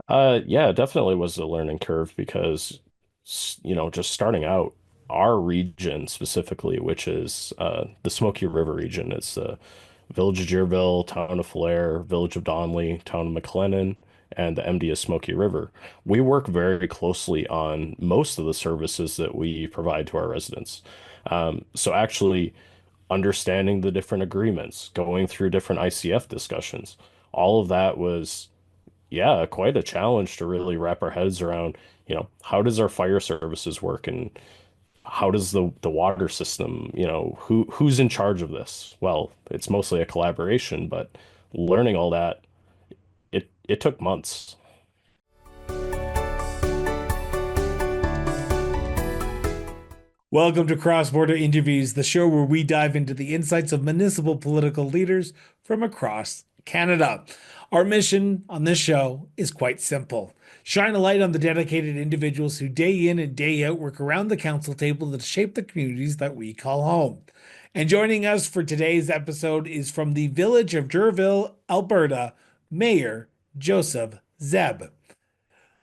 Yeah, it definitely was a learning curve because, just starting out, our region specifically, which is the Smoky River region, it's the Village of Girouxville, Town of Falais, Village of Donley, Town of McLennan, and the MD of Smoky River. We work very closely on most of the services that we provide to our residents. So actually understanding the different agreements, going through different ICF discussions, all of that was yeah, quite a challenge to really wrap our heads around, how does our fire services work and how does the water system, who's in charge of this? Well, it's mostly a collaboration, but learning all that, it took months. Welcome to Cross Border Interviews, the show where we dive into the insights of municipal political leaders from across Canada. Our mission on this show is quite simple: shine a light on the dedicated individuals who day in and day out work around the council table to shape the communities that we call home. And joining us for today's episode is from the Village of Girouxville, Alberta, Mayor Joseph Zdeb.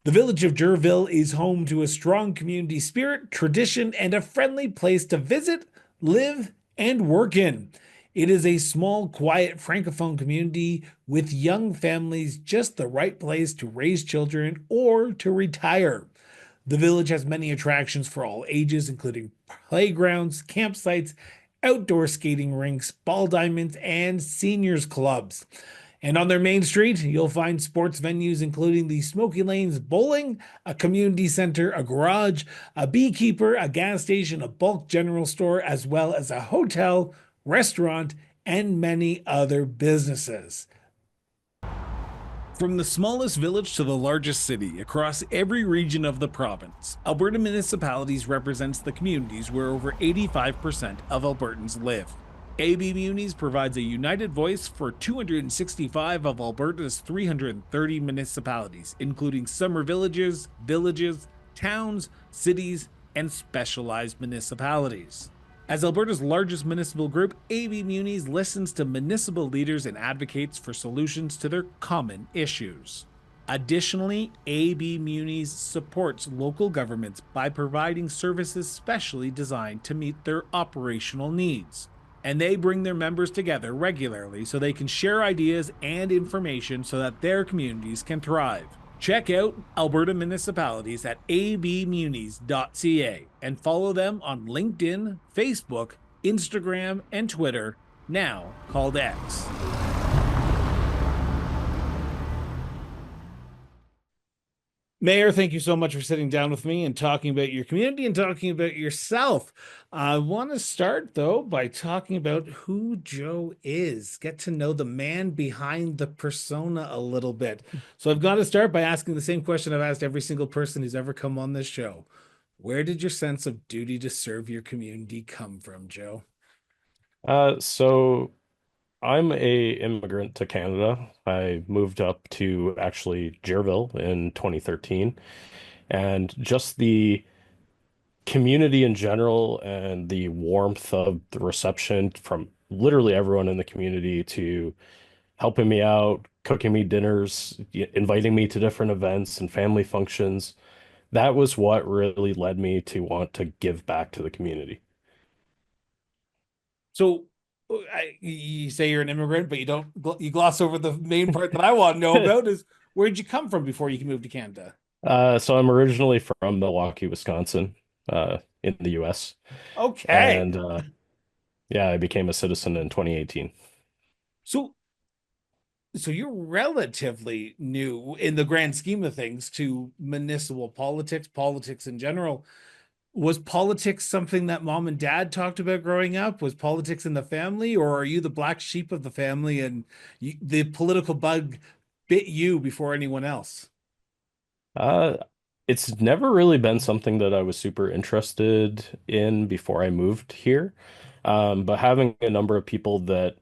The village of Girouxville is home to a strong community spirit, tradition, and a friendly place to visit, live, and work in. It is a small, quiet francophone community with young families, just the right place to raise children or to retire. The village has many attractions for all ages, including playgrounds, campsites, outdoor skating rinks, ball diamonds, and seniors clubs. And on their main street, you'll find sports venues including the Smoky Lanes Bowling, a community center, a garage, a beekeeper, a gas station, a bulk general store, as well as a hotel, restaurant, and many other businesses. From the smallest village to the largest city, across every region of the province, Alberta Municipalities represents the communities where over 85% of Albertans live. AB Munis provides a united voice for 265 of Alberta's 330 municipalities, including summer villages, towns, cities, and specialized municipalities. As Alberta's largest municipal group, AB Munis listens to municipal leaders and advocates for solutions to their common issues. Additionally, AB Munis supports local governments by providing services specially designed to meet their operational needs. And they bring their members together regularly so they can share ideas and information so that their communities can thrive. Check out Alberta municipalities at abmunis.ca and follow them on LinkedIn, Facebook, Instagram, and Twitter, now called X. Mayor, thank you so much for sitting down with me and talking about your community and talking about yourself. I want to start, though, by talking about who Joe is. Get to know the man behind the persona a little bit. So I've got to start by asking the same question I've asked every single person who's ever come on this show. Where did your sense of duty to serve your community come from, Joe? So I'm a immigrant to Canada. I moved up to actually Girouxville in 2013, and just the community in general and the warmth of the reception from literally everyone in the community to helping me out, cooking me dinners, inviting me to different events and family functions. That was what really led me to want to give back to the community. So you say you're an immigrant, but you gloss over the main part that I want to know about is where'd you come from before you can move to Canada? So I'm originally from Milwaukee, Wisconsin, in the US. Okay. And yeah, I became a citizen in 2018. So so you're relatively new in the grand scheme of things to municipal politics, politics in general. Was politics something that mom and dad talked about growing up? Was politics in the family, or are you the black sheep of the family and the political bug bit you before anyone else? Uh, it's never really been something that I was super interested in before I moved here. But having a number of people that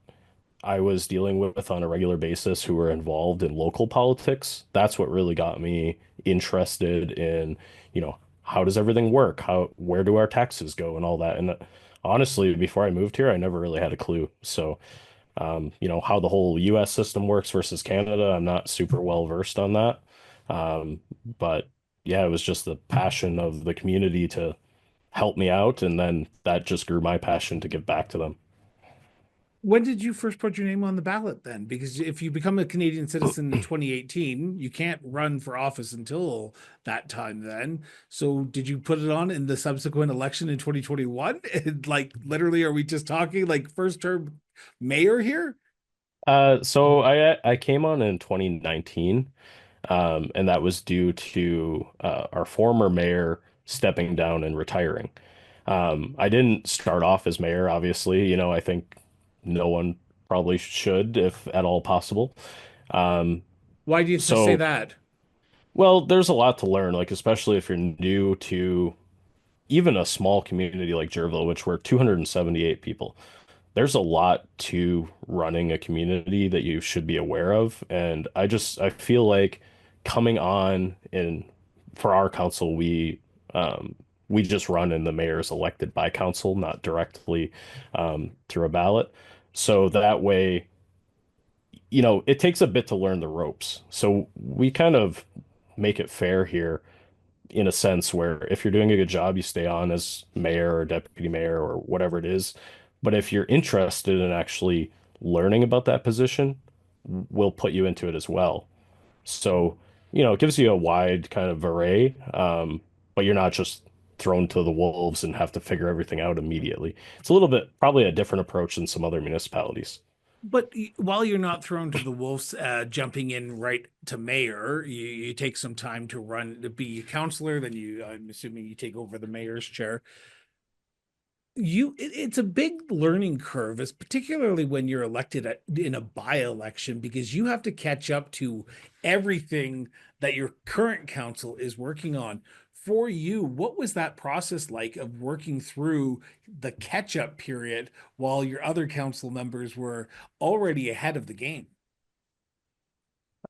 I was dealing with on a regular basis who were involved in local politics, that's what really got me interested in, how does everything work? Where do our taxes go and all that? And honestly, before I moved here, I never really had a clue. So, how the whole US system works versus Canada, I'm not super well versed on that. But yeah, it was just the passion of the community to help me out, and then that just grew my passion to give back to them. When did you first put your name on the ballot then? Because if you become a Canadian citizen in 2018, you can't run for office until that time then. So did you put it on in the subsequent election in 2021? Like literally, are we just talking like first term mayor here? So I came on in 2019, and that was due to our former mayor stepping down and retiring. I didn't start off as mayor, obviously. I think no one probably should, if at all possible. Um, Why do you say so, that? well, there's a lot to learn, like especially if you're new to even a small community like Girouxville, which we're 278 people. There's a lot to running a community that you should be aware of. And I feel like coming on in for our council, um, we just run and the mayor is elected by council, not directly through a ballot. So that way, it takes a bit to learn the ropes. So we kind of make it fair here in a sense where if you're doing a good job, you stay on as mayor or deputy mayor or whatever it is. But if you're interested in actually learning about that position, we'll put you into it as well. So, it gives you a wide kind of array, but you're not just thrown to the wolves and have to figure everything out immediately. It's a little bit probably a different approach than some other municipalities. But while you're not thrown to the wolves, jumping in right to mayor, you take some time to run to be a counselor. Then I'm assuming you take over the mayor's chair. It's a big learning curve, is particularly when you're elected in a by-election, because you have to catch up to everything that your current council is working on. For you, what was that process like of working through the catch-up period while your other council members were already ahead of the game?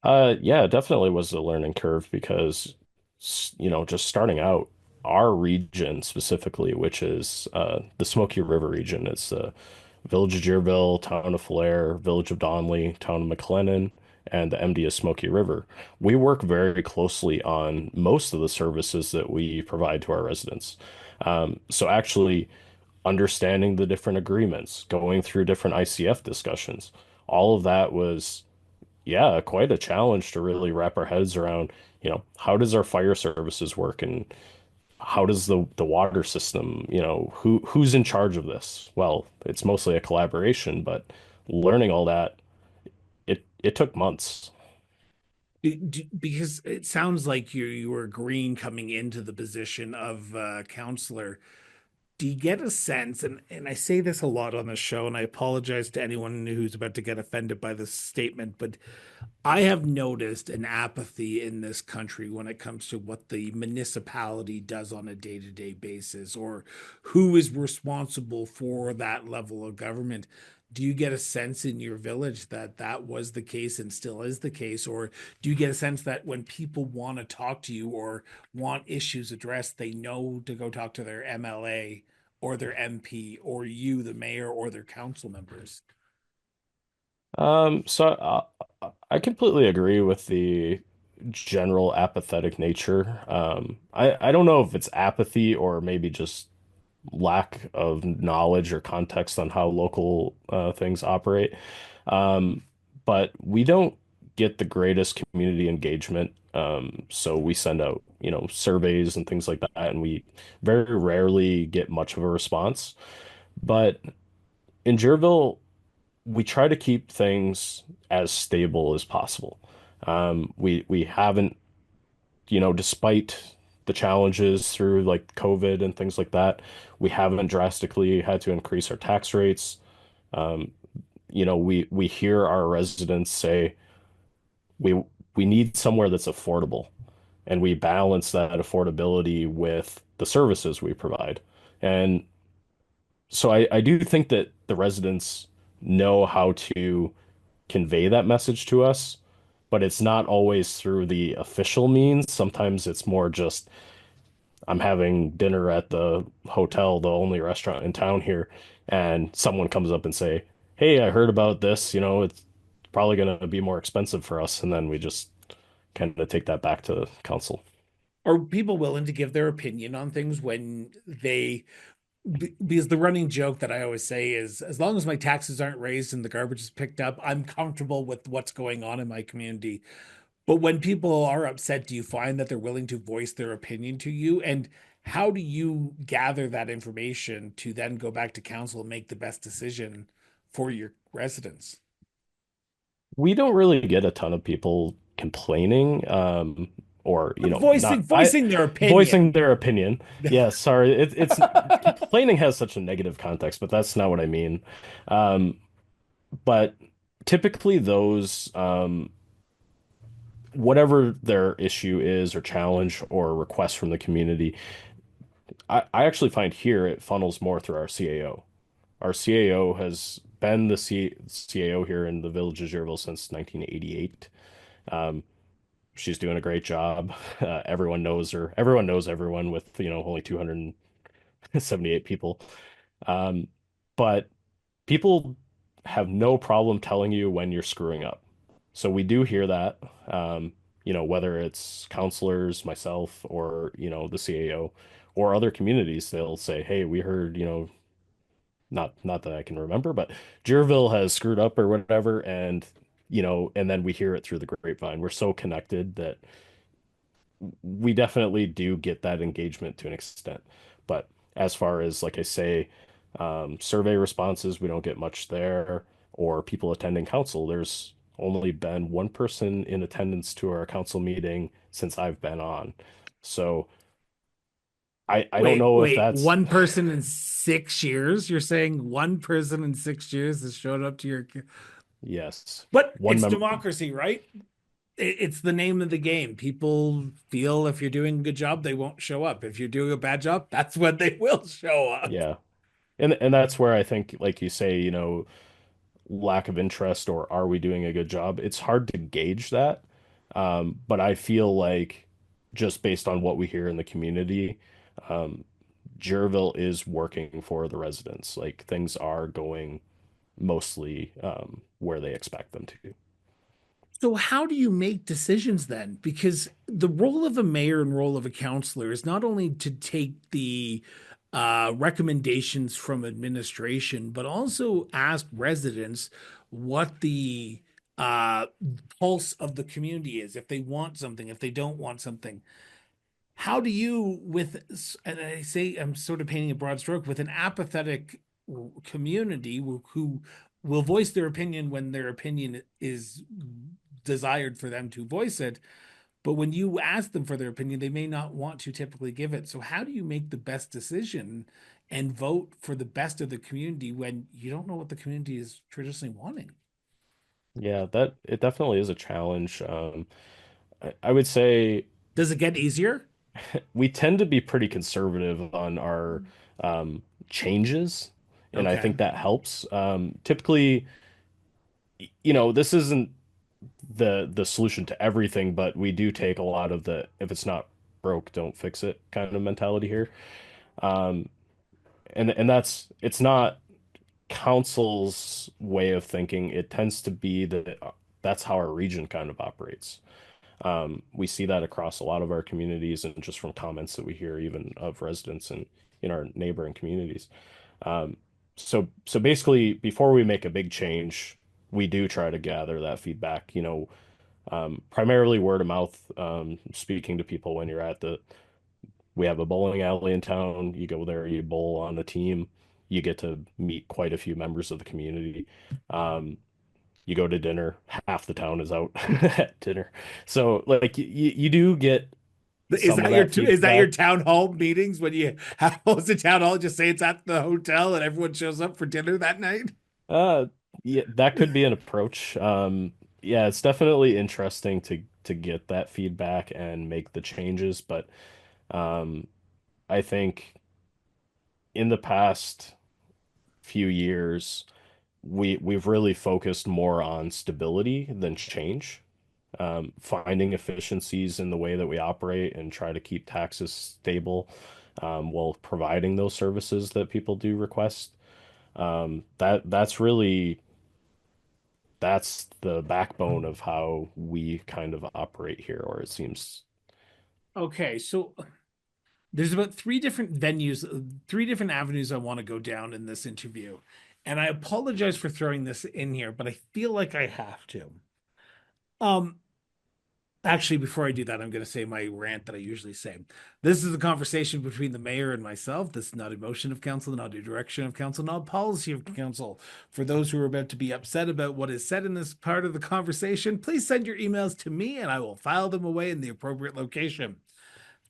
Yeah, it definitely was a learning curve because, just starting out, our region specifically, which is the Smoky River region, it's the Village of Girouxville, Town of Falais, Village of Donley, Town of McLennan, and the MD of Smoky River. We work very closely on most of the services that we provide to our residents. So actually understanding the different agreements, going through different ICF discussions, all of that was yeah, quite a challenge to really wrap our heads around, how does our fire services work and how does the water system, who's in charge of this? Well, it's mostly a collaboration, but learning all that, it took months. Because it sounds like you were green coming into the position of counselor. Do you get a sense, and I say this a lot on the show, and I apologize to anyone who's about to get offended by this statement, but I have noticed an apathy in this country when it comes to what the municipality does on a day-to-day basis or who is responsible for that level of government. Do you get a sense in your village that that was the case and still is the case? Or do you get a sense that when people want to talk to you or want issues addressed, they know to go talk to their MLA or their MP or you, the mayor, or their council members? So I completely agree with the general apathetic nature. I don't know if it's apathy or maybe just lack of knowledge or context on how local things operate. Um, but we don't get the greatest community engagement. So we send out, surveys and things like that, and we very rarely get much of a response. But in Girouxville, we try to keep things as stable as possible. We haven't, despite the challenges through like COVID and things like that, we haven't drastically had to increase our tax rates. Um, we hear our residents say we we need somewhere that's affordable, and we balance that affordability with the services we provide. And so I do think that the residents know how to convey that message to us, but it's not always through the official means. Sometimes it's more just I'm having dinner at the hotel, the only restaurant in town here, and someone comes up and say, "Hey, I heard about this, it's probably going to be more expensive for us." And then we just kind of take that back to council. Are people willing to give their opinion on things when because the running joke that I always say is as long as my taxes aren't raised and the garbage is picked up, I'm comfortable with what's going on in my community. But when people are upset, do you find that they're willing to voice their opinion to you? And how do you gather that information to then go back to council and make the best decision for your residents? We don't really get a ton of people complaining, or But not I voicing their voicing opinion. their opinion. Yeah, sorry, it's complaining has such a negative context, but that's not what I mean. Um, but typically those whatever their issue is or challenge or request from the community, I actually find here it funnels more through our CAO. Our CAO has been the CAO here in the Village of Girouxville since 1988. Um, she's doing a great job. Everyone knows her. Everyone knows everyone with, only 278 people. Um, but people have no problem telling you when you're screwing up. So we do hear that, whether it's counselors, myself, or, the CAO or other communities, they'll say, hey, we heard, not that I can remember, but Girouxville has screwed up or whatever, and then we hear it through the grapevine. We're so connected that we definitely do get that engagement to an extent. But as far as, like I say, survey responses, we don't get much there, or people attending council. There's only been one person in attendance to our council meeting since I've been on. So I don't know if Wait, that's one person in 6 years? You're saying one person in 6 years has showed up to your, yes, but one it's member. democracy, right? It's the name of the game. People feel if you're doing a good job, they won't show up. If you're doing a bad job, that's when they will show up. Yeah. And that's where I think, like you say, lack of interest or are we doing a good job? It's hard to gauge that. But I feel like just based on what we hear in the community, um, Girouxville is working for the residents. Like things are going mostly where they expect them to. So how do you make decisions then? Because the role of a mayor and role of a counselor is not only to take the recommendations from administration, but also ask residents what the uh, pulse of the community is, if they want something, if they don't want something. How do you, and I say I'm sort of painting a broad stroke, with an apathetic community who will voice their opinion when their opinion is desired for them to voice it, but when you ask them for their opinion, they may not want to typically give it. So how do you make the best decision and vote for the best of the community when you don't know what the community is traditionally wanting? Yeah, that it definitely is a challenge. I would say Does it get easier? we tend to be pretty conservative on our changes, and I Okay. think that helps. Typically, this isn't the solution to everything, but we do take a lot of the if it's not broke, don't fix it kind of mentality here. Um, and it's not council's way of thinking. It tends to be that that's how our region kind of operates. We see that across a lot of our communities and just from comments that we hear even of residents and in our neighboring communities. Um, so basically, before we make a big change, we do try to gather that feedback, primarily word of mouth, speaking to people when you're we have a bowling alley in town. You go there, you bowl on the team, you get to meet quite a few members of the community. Um, you go to dinner, half the town is out at dinner. So like you do get some of that Is that your feedback. town hall meetings when you host a town hall? Just say it's at the hotel and everyone shows up for dinner that night. Uh, yeah, that could be an approach. Yeah, it's definitely interesting to get that feedback and make the changes, but um, I think in the past few years, we've really focused more on stability than change. Finding efficiencies in the way that we operate and try to keep taxes stable, while providing those services that people do request. That's really that's the backbone of how we kind of operate here, or it seems. Okay, so there's about three different venues, three different avenues I want to go down in this interview. And I apologize for throwing this in here, but I feel like I have to. Um, Actually, before I do that, I'm going to say my rant that I usually say. This is a conversation between the mayor and myself. This is not a motion of council, not a direction of council, not a policy of council. For those who are about to be upset about what is said in this part of the conversation, please send your emails to me and I will file them away in the appropriate location.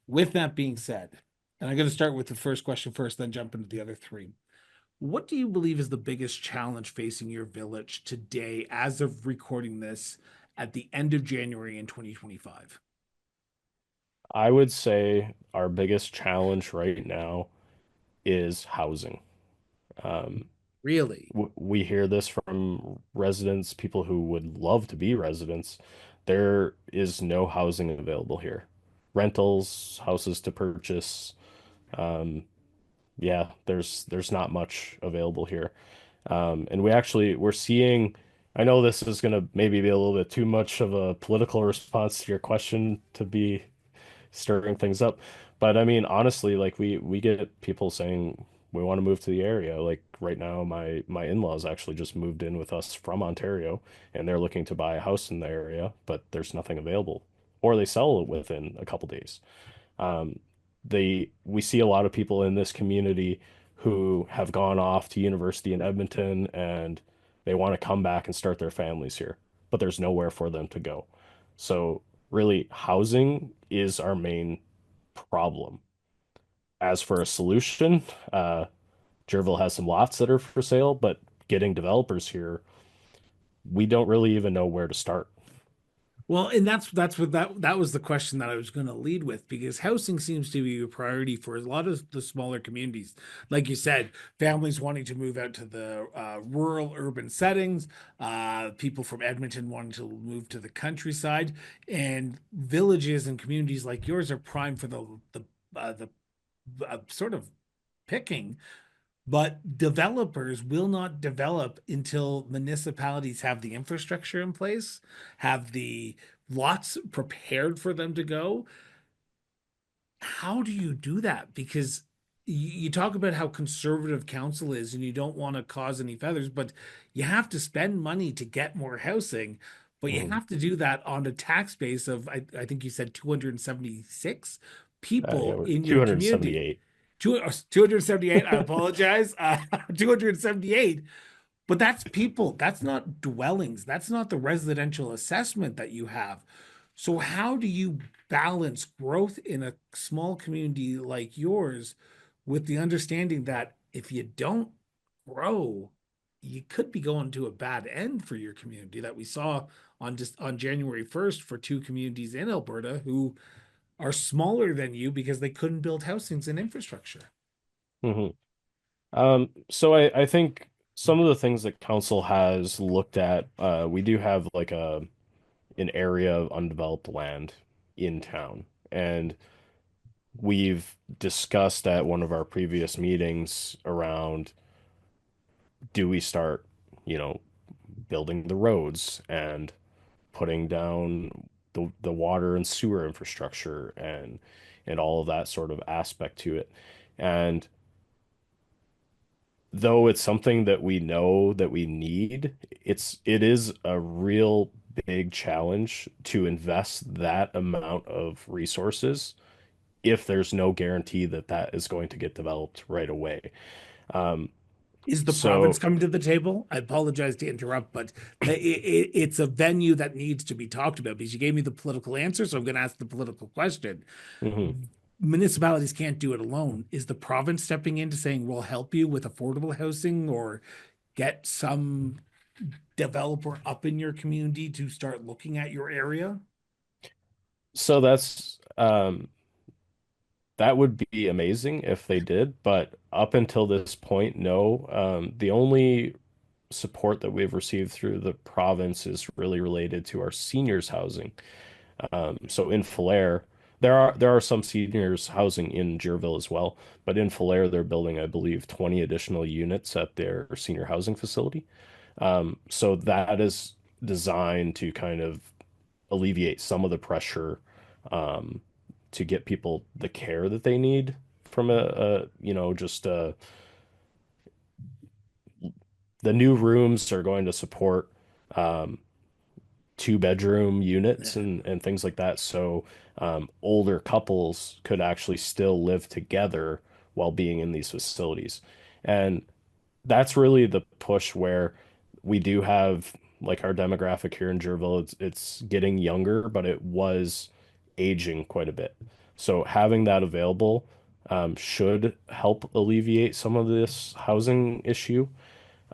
With that being said, and I'm going to start with the first question first, then jump into the other three. What do you believe is the biggest challenge facing your village today as of recording this at the end of January in 2025? I would say our biggest challenge right now is housing. Um, Really? we hear this from residents, people who would love to be residents. There is no housing available here. Rentals, houses to purchase. Um, yeah, there's not much available here. And we're seeing, I know this is going to maybe be a little bit too much of a political response to your question to be stirring things up. But I mean, honestly, like we get people saying we want to move to the area. Like right now, my in-laws actually just moved in with us from Ontario, and they're looking to buy a house in the area, but there's nothing available, or they sell it within a couple days. Um, we see a lot of people in this community who have gone off to university in Edmonton and they want to come back and start their families here, but there's nowhere for them to go. So really, housing is our main problem. As for a solution, Girouxville has some lots that are for sale, but getting developers here, we don't really even know where to start. Well, and that's what that was the question that I was going to lead with because housing seems to be a priority for a lot of the smaller communities. Like you said, families wanting to move out to the rural urban settings, people from Edmonton wanting to move to the countryside, and villages and communities like yours are prime for the sort of picking. But developers will not develop until municipalities have the infrastructure in place, have the lots prepared for them to go. How do you do that? Because you talk about how conservative council is and you don't want to cause any feathers, but you have to spend money to get more housing, but you Mhm. have to do that on a tax base of, I think you said 276 Yeah, people we're in your community. 278. 278, I apologize. 278, but that's people, that's not dwellings, that's not the residential assessment that you have. So how do you balance growth in a small community like yours with the understanding that if you don't grow, you could be going to a bad end for your community that we saw on just on January 1st for two communities in Alberta who are smaller than you because they couldn't build housings and infrastructure. Mhm. So I think some of the things that council has looked at, we do have like an area of undeveloped land in town, and we've discussed at one of our previous meetings around do we start, you know, building the roads and putting down the water and sewer infrastructure and all of that sort of aspect to it. And though it's something that we know that we need, it is a real big challenge to invest that amount of resources if there's no guarantee that that is going to get developed right away. Um, Is the province so, coming to the table? I apologize to interrupt, but it's a venue that needs to be talked about because you gave me the political answer, so I'm going to ask the political question. mhm. Municipalities can't do it alone. Is the province stepping in to saying we'll help you with affordable housing or get some developer up in your community to start looking at your area? So that would be amazing if they did, but up until this point, no. The only support that we've received through the province is really related to our seniors housing. So in Falais, there are some seniors housing in Girouxville as well, but in Falais they're building, I believe, 20 additional units at their senior housing facility. So that is designed to kind of alleviate some of the pressure um, to get people the care that they need from just the new rooms are going to support um, two-bedroom units and things like that. So older couples could actually still live together while being in these facilities. And that's really the push where we do have like our demographic here in Girouxville, it's getting younger, but it was aging quite a bit. So having that available should help alleviate some of this housing issue.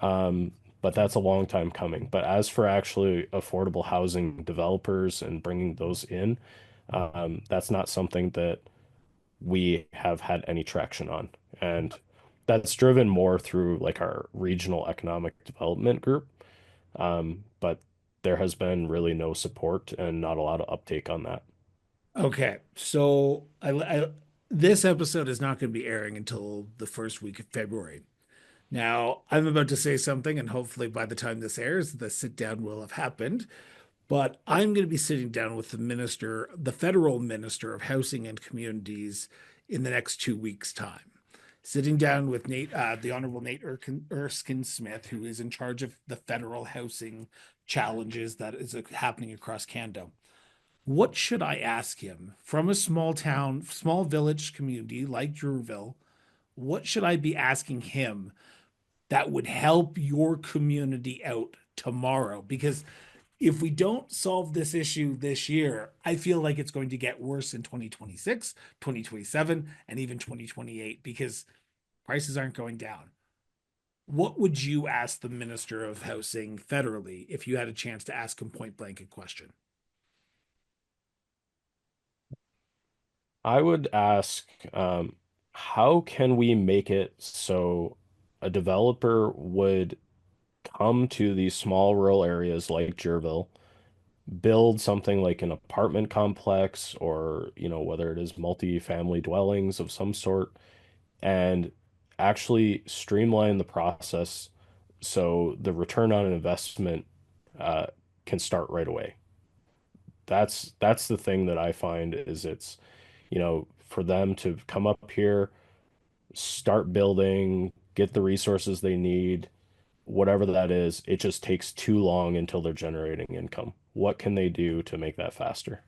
Um, but that's a long time coming. But as for actually affordable housing developers and bringing those in, that's not something that we have had any traction on. And that's driven more through like our regional economic development group. But there has been really no support and not a lot of uptake on that. Okay, so this episode is not going to be airing until the first week of February. Now, I'm about to say something, and hopefully by the time this airs, the sit down will have happened. But I'm going to be sitting down with the minister, the federal minister of housing and communities, in the next 2 weeks' time. Sitting down with the Honorable Nate Erskine Smith, who is in charge of the federal housing challenges that is happening across Canada. What should I ask him from a small town, small village community like Girouxville? What should I be asking him that would help your community out tomorrow? Because if we don't solve this issue this year, I feel like it's going to get worse in 2026, 2027, and even 2028 because prices aren't going down. What would you ask the Minister of Housing federally if you had a chance to ask him point blank a question? I would ask, how can we make it so a developer would come to these small rural areas like Girouxville, build something like an apartment complex or, whether it is multi-family dwellings of some sort, and actually streamline the process so the return on an investment uh, can start right away. That's the thing that I find is for them to come up here, start building, get the resources they need, whatever that is, it just takes too long until they're generating income. What can they do to make that faster?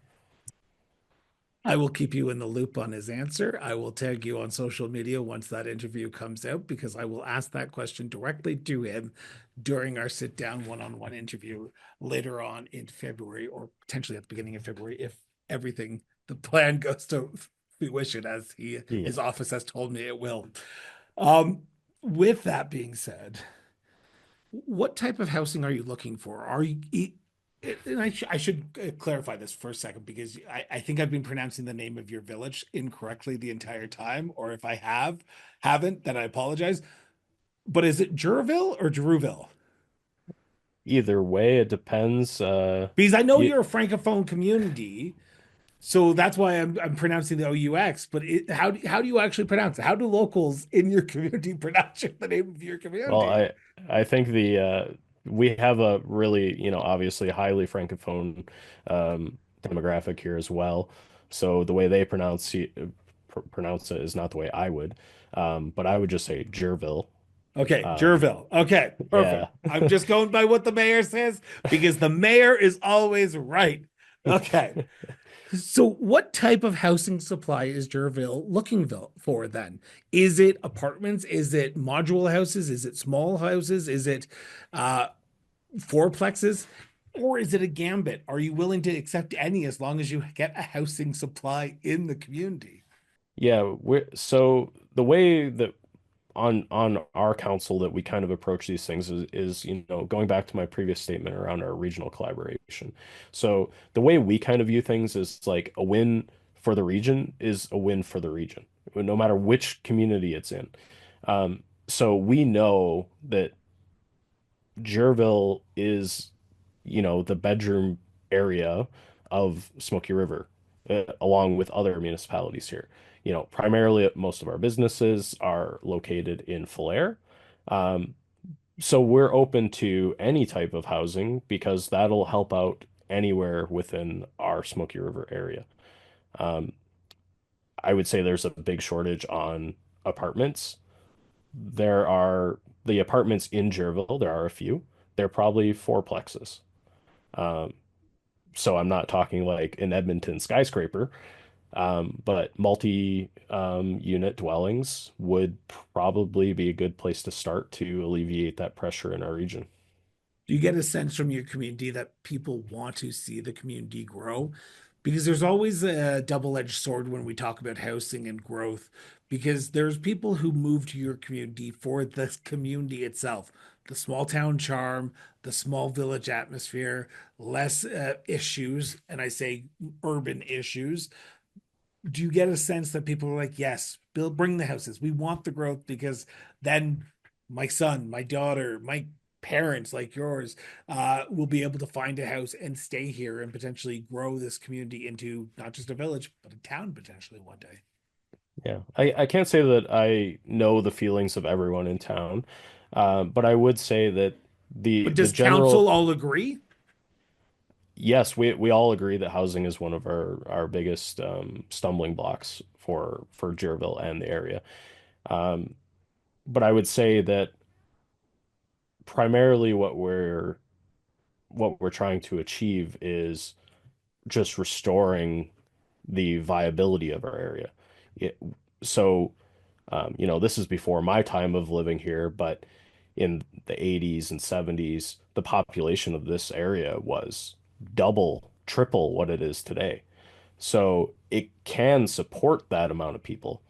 I will keep you in the loop on his answer. I will tag you on social media once that interview comes out because I will ask that question directly to him during our sit down one on one interview later on in February or potentially at the beginning of February if everything, the plan goes to fruition as Yeah. his office has told me it will. Um, with that being said, what type of housing are you looking for? Are you, and I should clarify this for a second because I think I've been pronouncing the name of your village incorrectly the entire time, or if I haven't, then I apologize. But is it Girouxville or Girouxville? Either way, it depends. Because I know You, you're a francophone community, so that's why I'm pronouncing the OUX. But how do you actually pronounce it? How do locals in your community pronounce the name of your well, community? I think we have a really, obviously highly francophone demographic here as well. So the way they pronounce it is not the way I would. But I would just say Girouxville. Okay, Um, Girouxville. Okay, perfect. yeah. I'm just going by what the mayor says because the mayor is always right. Okay. So what type of housing supply is Girouxville looking for then? Is it apartments? Is it module houses? Is it small houses? Is it uh fourplexes? Or is it a gambit? Are you willing to accept any as long as you get a housing supply in the community? So the way that on our council that we kind of approach these things is going back to my previous statement around our regional collaboration. So the way we kind of view things is like a win for the region is a win for the region, no matter which community it's in. So we know that Girouxville is, the bedroom area of Smoky River, along with other municipalities here. Primarily most of our businesses are located in Falher. So we're open to any type of housing because that'll help out anywhere within our Smoky River area. Um, I would say there's a big shortage on apartments. There are the apartments in Girouxville, there are a few. They're probably fourplexes. Um, so I'm not talking like an Edmonton skyscraper, but multi unit dwellings would probably be a good place to start to alleviate that pressure in our region. Do you get a sense from your community that people want to see the community grow? Because there's always a double-edged sword when we talk about housing and growth, because there's people who move to your community for the community itself, the small town charm, the small village atmosphere, less issues, and I say urban issues. Do you get a sense that people are like, yes, build, bring the houses. We want the growth because then my son, my daughter, my parents like yours will be able to find a house and stay here and potentially grow this community into not just a village, but a town potentially one day. Yeah, I can't say that I know the feelings of everyone in town, but I would say that But the does council general all agree? yes, we all agree that housing is one of our biggest stumbling blocks for Girouxville and the area. Um, but I would say that primarily what we're trying to achieve is just restoring the viability of our area. It, so, this is before my time of living here, but in the 80s and 70s, the population of this area was double, triple what it is today. So it can support that amount of people.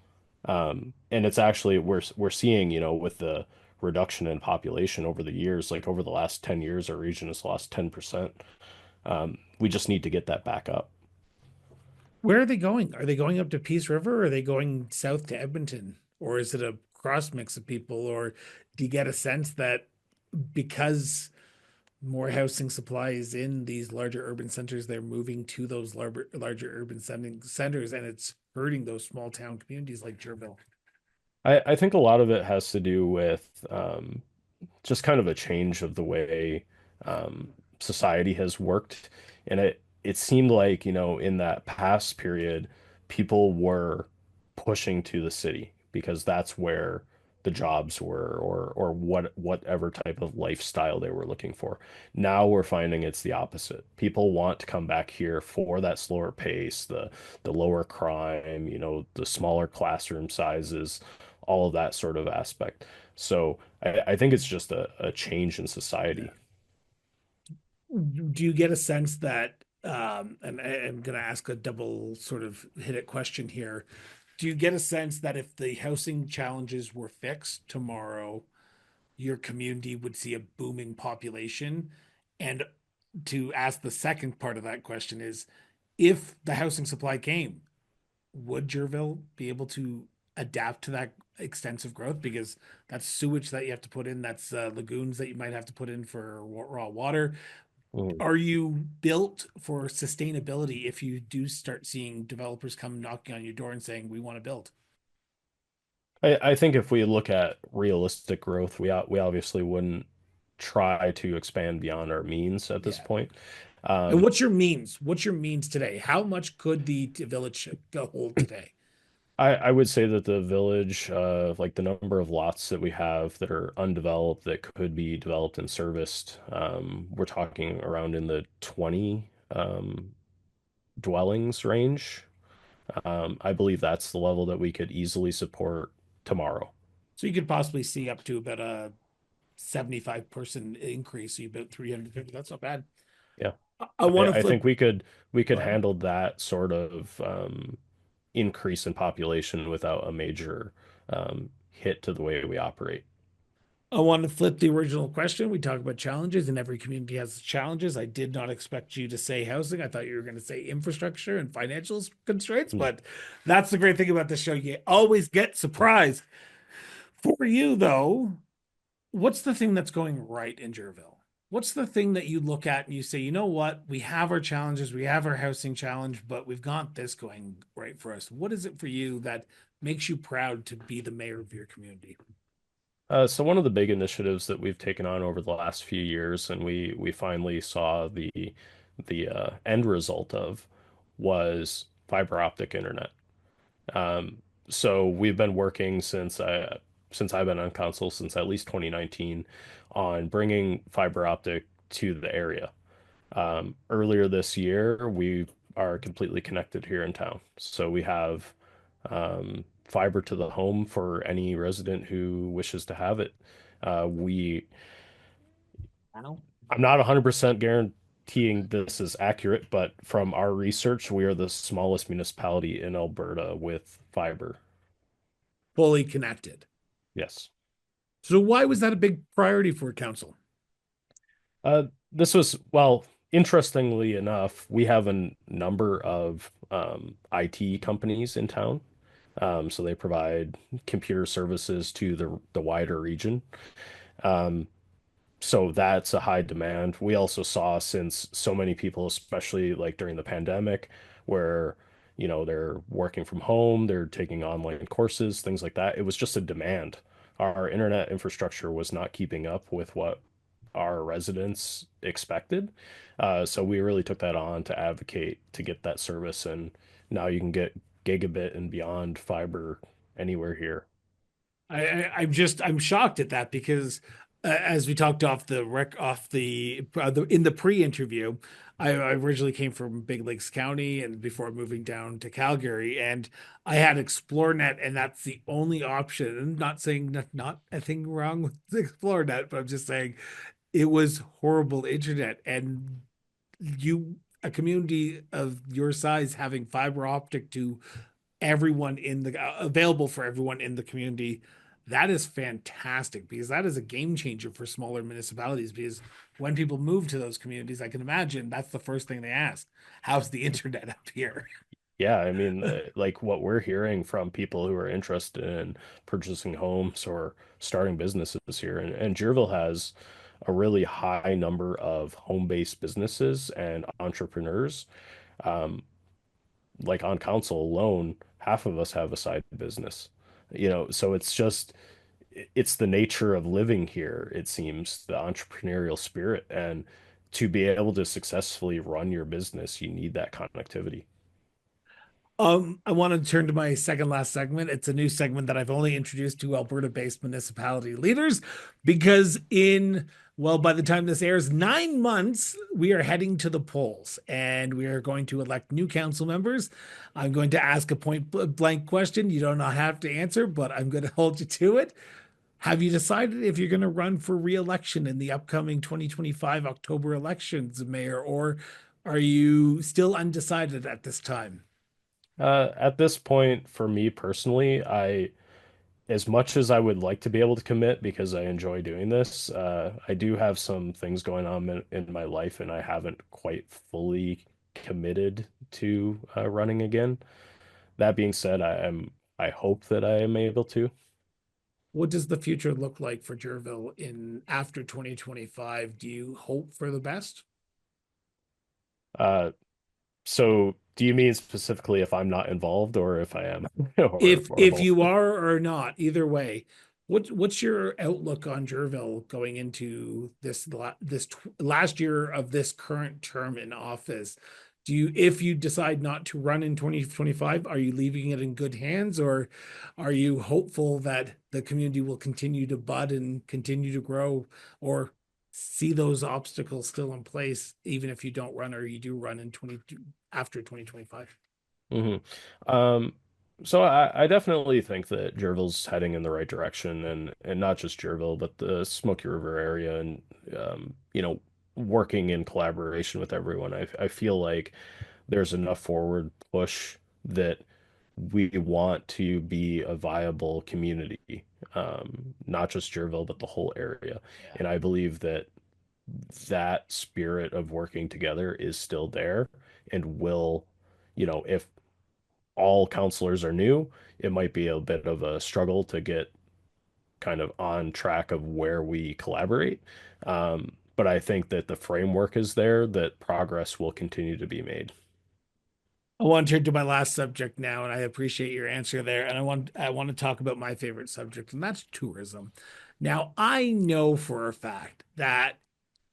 And it's actually we're seeing, with the reduction in population over the years, like over the last 10 years, our region has lost 10%. We just need to get that back up. Where are they going? Are they going up to Peace River? Or are they going south to Edmonton? Or is it a cross mix of people? Or do you get a sense that because more housing supply is in these larger urban centers, they're moving to those larger urban centers, and it's hurting those small town communities like Girouxville? I think a lot of it has to do with just kind of a change of the way society has worked. And it seemed like, in that past period, people were pushing to the city because that's where the jobs were or whatever type of lifestyle they were looking for. Now we're finding it's the opposite. People want to come back here for that slower pace, the lower crime, the smaller classroom sizes, all of that sort of aspect. So I think it's just a change in Yeah. society. Do you get a sense that, and I'm going to ask a double sort of hit it question here. Do you get a sense that if the housing challenges were fixed tomorrow, your community would see a booming population? And to ask the second part of that question is, if the housing supply came, would Girouxville be able to adapt to that extensive growth? Because that's sewage that you have to put in, that's lagoons that you might have to put in for raw water. Mhm. Are you built for sustainability if you do start seeing developers come knocking on your door and saying, we want to build? I think if we look at realistic growth, we obviously wouldn't try to expand beyond our means at this Yeah. point. And Um, what's your means? What's your means today? How much could the village go hold today? I would say that the village, like the number of lots that we have that are undeveloped that could be developed and serviced, we're talking around in the 20 dwellings range. I believe that's the level that we could easily support tomorrow. So you could possibly see up to about a 75% increase, so about 350. That's not bad. Yeah. I want to I think flip. we could Go ahead. handle that sort of increase in population without a major hit to the way we operate. I want to flip the original question. We talk about challenges, and every community has challenges. I did not expect you to say housing. I thought you were going to say infrastructure and financial constraints, No. but that's the great thing about this show. You always get surprised. For you, though, what's the thing that's going right in Girouxville? What's the thing that you look at and you say, you know what? We have our challenges, we have our housing challenge, but we've got this going right for us. What is it for you that makes you proud to be the mayor of your community? So one of the big initiatives that we've taken on over the last few years, and we finally saw the end result of, was fiber optic internet. Um, so we've been working since I've been on council since at least 2019 on bringing fiber optic to the area. Earlier this year, we are completely connected here in town. So we have fiber to the home for any resident who wishes to have it. We Wow. I'm not 100% guaranteeing this is accurate, but from our research, we are the smallest municipality in Alberta with fiber. Fully connected. Yes. So why was that a big priority for council? This was, well, interestingly enough, we have a number of IT companies in town. So they provide computer services to the wider region. Um, so that's a high demand. We also saw, since so many people, especially like during the pandemic, where they're working from home, they're taking online courses, things like that. It was just a demand. Our internet infrastructure was not keeping up with what our residents expected. So we really took that on to advocate to get that service, and now you can get gigabit and beyond fiber anywhere here. I'm shocked at that because as we talked in the pre-interview, I originally came from Big Lakes County and before moving down to Calgary, and I had ExploreNet, and that's the only option. I'm not saying not a thing wrong with ExploreNet, but I'm just saying it was horrible internet, and a community of your size having fiber optic to everyone in the available for everyone in the community, that is fantastic because that is a game changer for smaller municipalities. Because when people move to those communities, I can imagine that's the first thing they ask: how's the internet up here? Yeah, I mean, like what we're hearing from people who are interested in purchasing homes or starting businesses here, and Girouxville has a really high number of home-based businesses and entrepreneurs. Um, like on council alone, half of us have a side business. So it's the nature of living here, it seems, the entrepreneurial spirit, and to be able to successfully run your business, you need that connectivity. I want to turn to my second last segment. It's a new segment that I've only introduced to Alberta-based municipality leaders because by the time this airs, 9 months, we are heading to the polls and we are going to elect new council members. I'm going to ask a point blank question. You do not have to answer, but I'm going to hold you to it. Have you decided if you're going to run for re-election in the upcoming 2025 October elections, Mayor, or are you still undecided at this time? At this point, for me personally, as much as I would like to be able to commit because I enjoy doing this, I do have some things going on in my life, and I haven't quite fully committed to running again. That being said, I hope that I am able to. What does the future look like for Girouxville in after 2025? Do you hope for the best? Uh, so do you mean specifically if I'm not involved or if I am, or If both? you are or not, either way, what's your outlook on Girouxville going into last year of this current term in office? If you decide not to run in 2025, are you leaving it in good hands, or are you hopeful that the community will continue to bud and continue to grow, or see those obstacles still in place, even if you don't run or you do run in 20 after 2025? hmm Um, so I definitely think that Girouxville's heading in the right direction, and not just Girouxville, but the Smoky River area, and working in collaboration with everyone. I feel like there's enough forward push that we want to be a viable community, not just Girouxville, but the whole area. Yeah. And I believe that that spirit of working together is still there and will, if all counselors are new, it might be a bit of a struggle to get kind of on track of where we collaborate. But I think that the framework is there, that progress will continue to be made. I want to turn to my last subject now, and I appreciate your answer there. And I want to talk about my favorite subject, and that's tourism. Now, I know for a fact that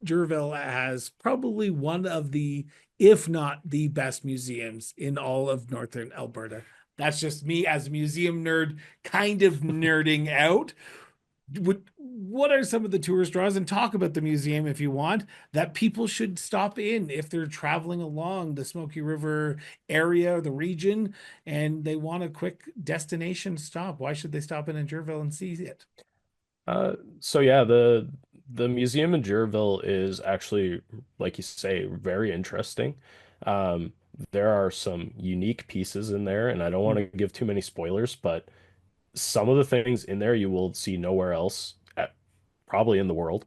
Girouxville has probably one of the, if not the best museums in all of northern Alberta. That's just me as a museum nerd, kind of nerding out. What are some of the tourist draws? And talk about the museum if you want, that people should stop in if they're traveling along the Smoky River area, the region, and they want a quick destination stop. Why should they stop in Girouxville and see it? So yeah, the museum in Girouxville is actually, like you say, very interesting. Um, there are some unique pieces in there, and I don't want to give too many spoilers, but some of the things in there you will see nowhere else probably in the world.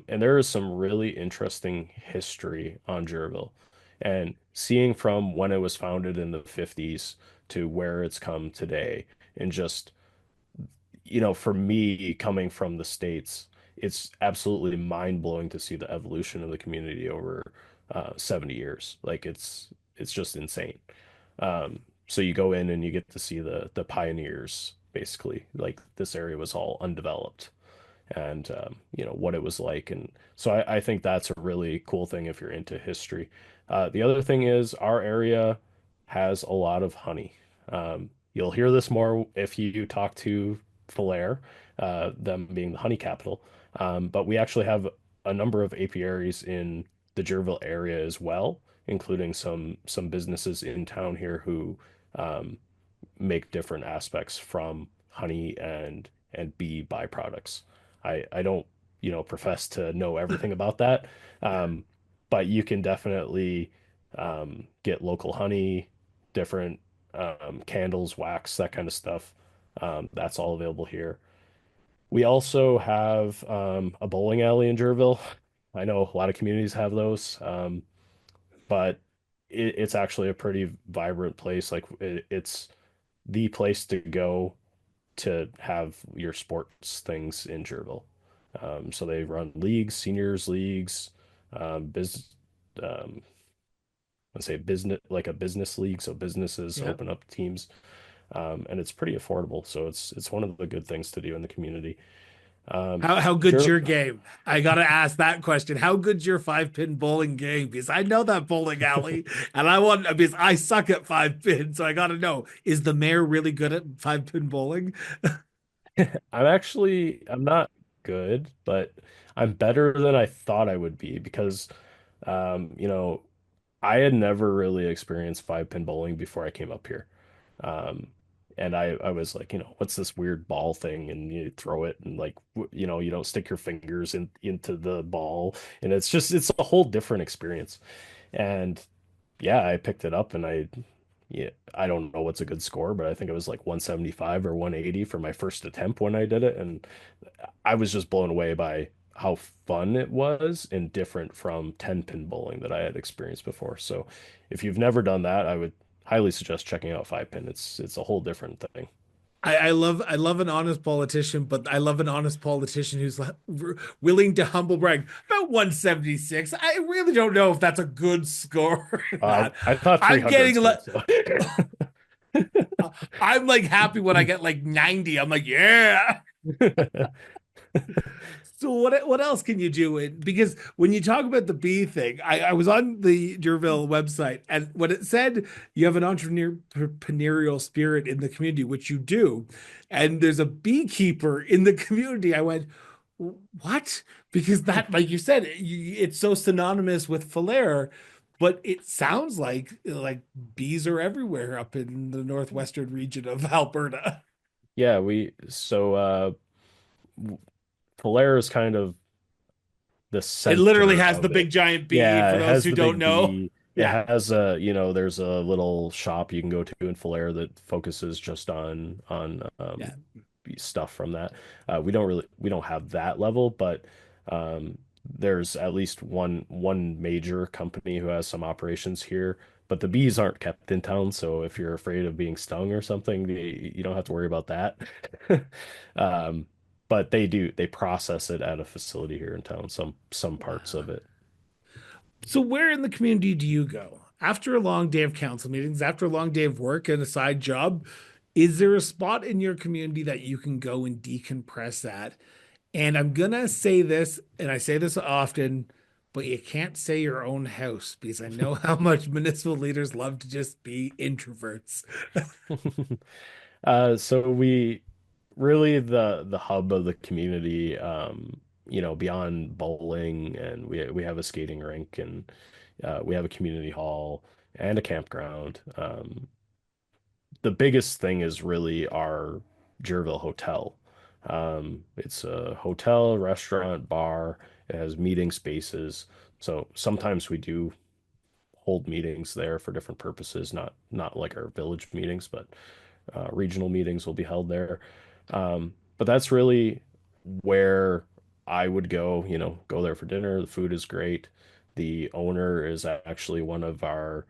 And there is some really interesting history on Girouxville. And seeing from when it was founded in the 50s to where it's come today, and just, for me coming from the States, it's absolutely mind-blowing to see the evolution of the community over 70 years. Like it's just insane. So you go in and you get to see the pioneers, basically. Like this area was all undeveloped and what it was like. And so I think that's a really cool thing if you're into history. The other thing is our area has a lot of honey. You'll hear this more if you talk to Falher, them being the honey capital. But we actually have a number of apiaries in the Girouxville area as well, including some businesses in town here who um, make different aspects from honey and bee byproducts. I don't, profess to know everything about that. Yeah. Um, but you can definitely get local honey, different candles, wax, that kind of stuff. That's all available here. We also have a bowling alley in Girouxville. I know a lot of communities have those, but it's actually a pretty vibrant place. Like it's the place to go to have your sports things in Girouxville. So they run leagues, seniors leagues, business, um, let's say business, like a business league. So businesses Yeah. open up teams, and it's pretty affordable. So it's one of the good things to do in the community. Um, How good's Gir your game? I gotta ask that question. How good's your 5 pin bowling game? Because I know that bowling alley, and I want because I suck at 5 pin, so I gotta know: is the mayor really good at 5 pin bowling? I'm not good, but I'm better than I thought I would be because, um, you know, I had never really experienced 5 pin bowling before I came up here. Um, and I was like, what's this weird ball thing? And you throw it and like, you don't stick your fingers into the ball. And it's a whole different experience. And yeah, I picked it up and yeah, I don't know what's a good score, but I think it was like 175 or 180 for my first attempt when I did it. And I was just blown away by how fun it was and different from 10 pin bowling that I had experienced before. So if you've never done that, I would highly suggest checking out 5 pin. It's a whole different thing. I love an honest politician, but I love an honest politician who's willing to humble brag about 176. I really don't know if that's a good score or not. I thought I'm 300's getting good, so I'm like happy when I get like 90. I'm like, yeah. So what else can you do? Because when you talk about the bee thing, I was on the Girouxville website, and when it said you have an entrepreneurial spirit in the community, which you do, and there's a beekeeper in the community, I went, what? Because that, like you said, it's so synonymous with Falher, but it sounds like bees are everywhere up in the northwestern region of Alberta. yeah, we so Polaire is kind of the It literally center has the of it. big giant bee Yeah, for it those has who the don't big know. B. It Yeah. has there's a little shop you can go to in Falare that focuses just on Yeah. stuff from that. We don't have that level, but um, there's at least one major company who has some operations here. But the bees aren't kept in town, so if you're afraid of being stung or something, you don't have to worry about that. Um, but they process it at a facility here in town, some parts Wow. of it. So where in the community do you go? After a long day of council meetings, after a long day of work and a side job, Is there a spot in your community that you can go and decompress at? And I'm gonna say this, and I say this often, but you can't say your own house because I know how much municipal leaders love to just be introverts. So we really the hub of the community, beyond bowling, and we have a skating rink, and we have a community hall and a campground. The biggest thing is really our Girouxville Hotel. It's a hotel, restaurant, bar. It has meeting spaces. So sometimes we do hold meetings there for different purposes, not like our village meetings, but regional meetings will be held there. But that's really where I would go, go there for dinner. The food is great. The owner is actually one of our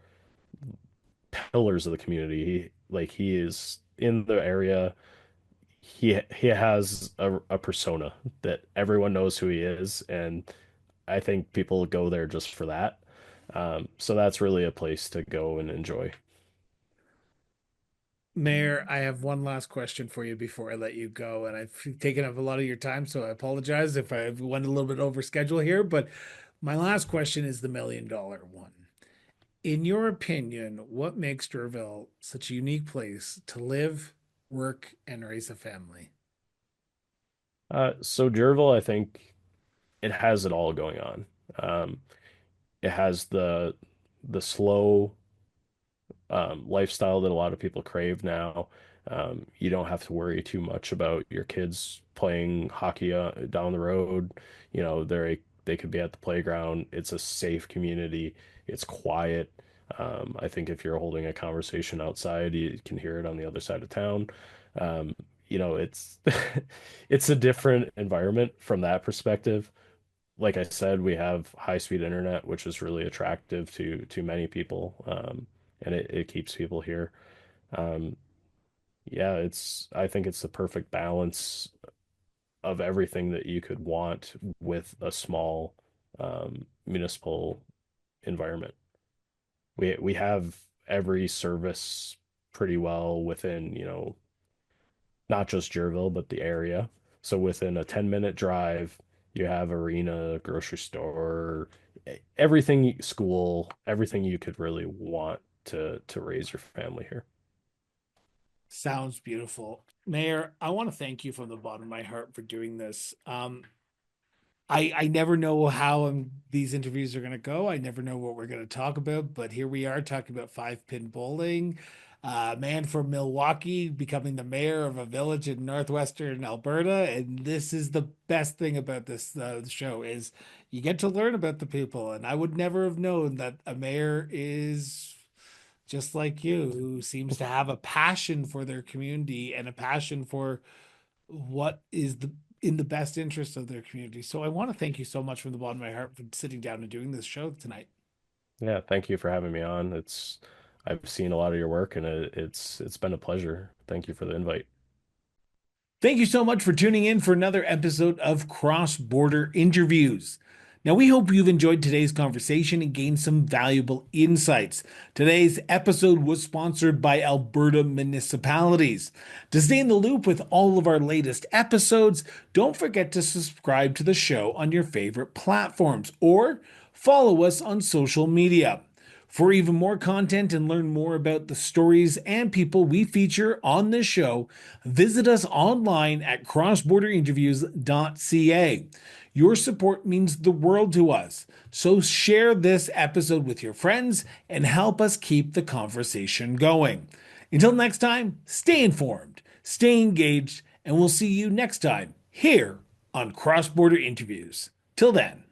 pillars of the community. He is in the area. He has a persona that everyone knows who he is, and I think people go there just for that. So that's really a place to go and enjoy. Mayor, I have one last question for you before I let you go, and I've taken up a lot of your time, so I apologize if I went a little bit over schedule here. But my last question is the $1 million one. In your opinion, what makes Girouxville such a unique place to live, work, and raise a family? So Girouxville, I think it has it all going on. Um, it has the slow lifestyle that a lot of people crave now. You don't have to worry too much about your kids playing hockey down the road. They could be at the playground. It's a safe community. It's quiet. I think if you're holding a conversation outside, you can hear it on the other side of town. It's it's a different environment from that perspective. Like I said, we have high-speed internet, which is really attractive to many people, and it keeps people here. Um, yeah, I think it's the perfect balance of everything that you could want with a small municipal environment. We have every service pretty well within, not just Girouxville, but the area. So within a 10-minute drive, you have arena, grocery store, everything, school, everything you could really want to raise your family here. Sounds beautiful. Mayor, I want to thank you from the bottom of my heart for doing this. I never know how these interviews are going to go. I never know what we're going to talk about, but here we are talking about five pin bowling. Man from Milwaukee becoming the mayor of a village in northwestern Alberta, and this is the best thing about this show is you get to learn about the people. And I would never have known that a mayor is just like you, who seems to have a passion for their community and a passion for what is in the best interest of their community. So I want to thank you so much from the bottom of my heart for sitting down and doing this show tonight. Yeah, thank you for having me on. I've seen a lot of your work, and it's been a pleasure. Thank you for the invite. Thank you so much for tuning in for another episode of Cross Border Interviews. Now, we hope you've enjoyed today's conversation and gained some valuable insights. Today's episode was sponsored by Alberta Municipalities. To stay in the loop with all of our latest episodes, don't forget to subscribe to the show on your favorite platforms or follow us on social media. For even more content and learn more about the stories and people we feature on this show, visit us online at crossborderinterviews.ca. Your support means the world to us, so share this episode with your friends and help us keep the conversation going. Until next time, stay informed, stay engaged, and we'll see you next time here on Cross Border Interviews. Till then.